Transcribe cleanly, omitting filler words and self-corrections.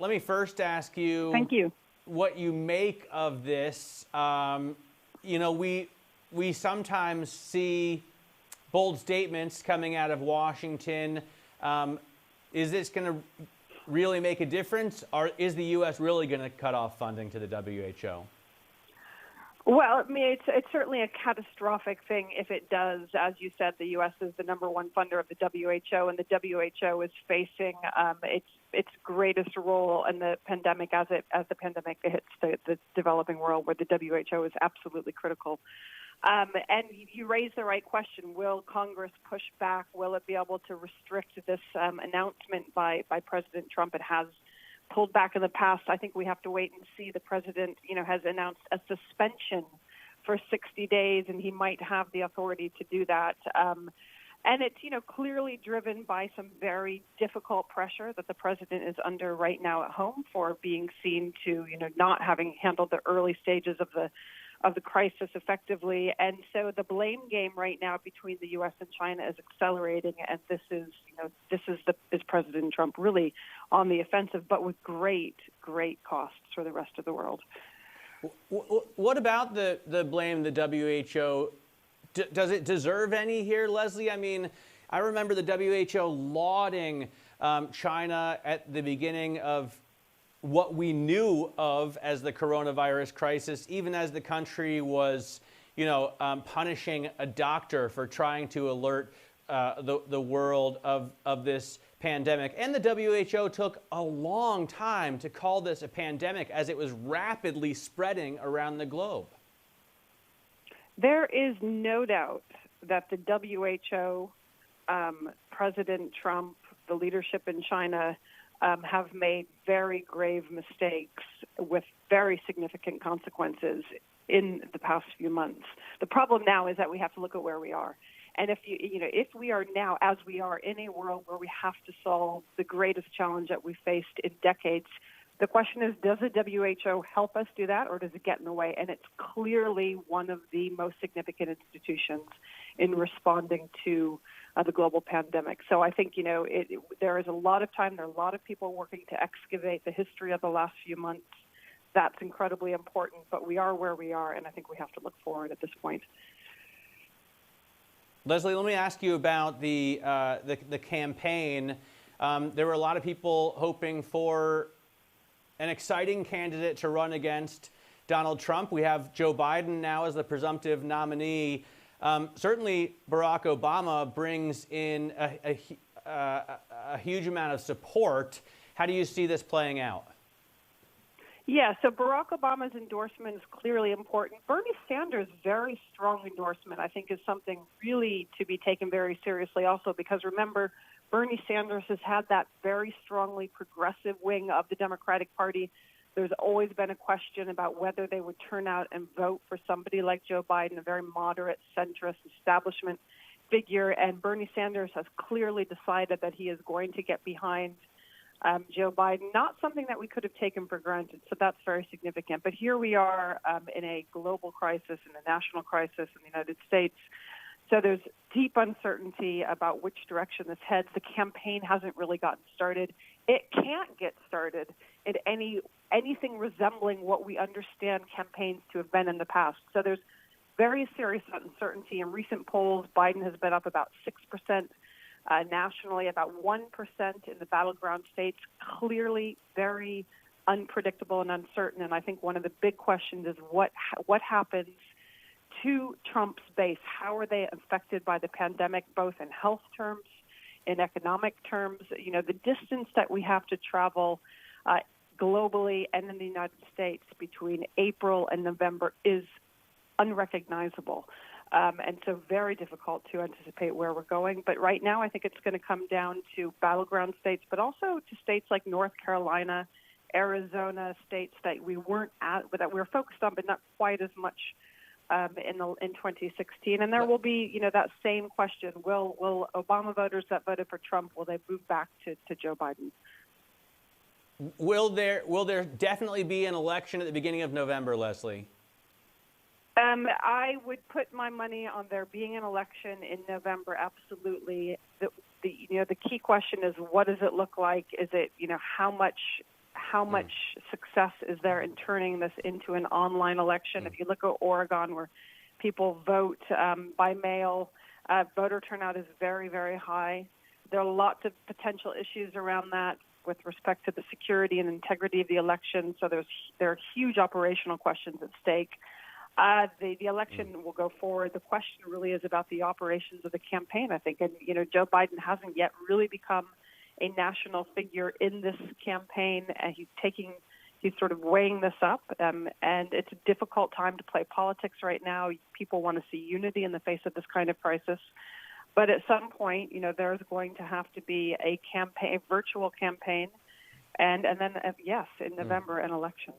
Let me first ask you, Thank you, what you make of this. We sometimes see bold statements coming out of Washington. Is this going to really make a difference, or is the U.S. really going to cut off funding to the WHO? Well, I mean, it's certainly a catastrophic thing if it does. As you said, the U.S. is the number one funder of the WHO, and the WHO is facing its greatest role in the pandemic as the pandemic hits the developing world, where the WHO is absolutely critical. And you raise the right question. Will Congress push back? Will it be able to restrict this announcement by President Trump? It has pulled back in the past. I think we have to wait and see. The president, has announced a suspension for 60 days, and he might have the authority to do that. And it's, clearly driven by some very difficult pressure that the president is under right now at home for being seen to, not having handled the early stages of the crisis effectively. And so the blame game right now between the U.S. and China is accelerating. And this is President Trump really on the offensive, but with great costs for the rest of the world. What about the blame the WHO? Does it deserve any here, Leslie? I mean, I remember the WHO lauding China at the beginning of what we knew of as the coronavirus crisis, even as the country was, punishing a doctor for trying to alert the world of this pandemic. And the WHO took a long time to call this a pandemic as it was rapidly spreading around the globe. There is no doubt that the WHO, President Trump, the leadership in China, have made very grave mistakes with very significant consequences in the past few months. The problem now is that we have to look at where we are. And if we are now, as we are, in a world where we have to solve the greatest challenge that we faced in decades, the question is, does the WHO help us do that, or does it get in the way? And it's clearly one of the most significant institutions in responding to the global pandemic. So I think, there is a lot of time, there are a lot of people working to excavate the history of the last few months. That's incredibly important, but we are where we are, and I think we have to look forward at this point. Leslie, let me ask you about the campaign. There were a lot of people hoping for an exciting candidate to run against Donald Trump. We have Joe Biden now as the presumptive nominee. Certainly, Barack Obama brings in a huge amount of support. How do you see this playing out? Yeah, so Barack Obama's endorsement is clearly important. Bernie Sanders' very strong endorsement, I think, is something really to be taken very seriously also, because remember, Bernie Sanders has had that very strongly progressive wing of the Democratic Party. There's always been a question about whether they would turn out and vote for somebody like Joe Biden, a very moderate, centrist establishment figure. And Bernie Sanders has clearly decided that he is going to get behind Joe Biden, not something that we could have taken for granted. So that's very significant. But here we are in a global crisis, in a national crisis in the United States. So there's deep uncertainty about which direction this heads. The campaign hasn't really gotten started. It can't get started in anything resembling what we understand campaigns to have been in the past. So there's very serious uncertainty. In recent polls, Biden has been up about 6%. Nationally, about 1% in the battleground states, clearly very unpredictable and uncertain. And I think one of the big questions is what happens to Trump's base? How are they affected by the pandemic, both in health terms, in economic terms? The distance that we have to travel globally and in the United States between April and November is unrecognizable. And so very difficult to anticipate where we're going. But right now, I think it's going to come down to battleground states, but also to states like North Carolina, Arizona, states that we weren't at, but that we were focused on, but not quite as much in 2016. And there will be, that same question: Will Obama voters that voted for Trump, will they move back to Joe Biden? Will there definitely be an election at the beginning of November, Leslie? I would put my money on there being an election in November. Absolutely. The key question is, what does it look like? Is it, how how much success is there in turning this into an online election. If you look at Oregon, where people vote by mail, voter turnout is very, very high. There are lots of potential issues around that with respect to the security and integrity of the election. So there are huge operational questions at stake. The election will go forward. The question really is about the operations of the campaign, I think. And, Joe Biden hasn't yet really become a national figure in this campaign. And he's sort of weighing this up. And it's a difficult time to play politics right now. People want to see unity in the face of this kind of crisis. But at some point, there's going to have to be a virtual campaign. And then, yes, in November, an election.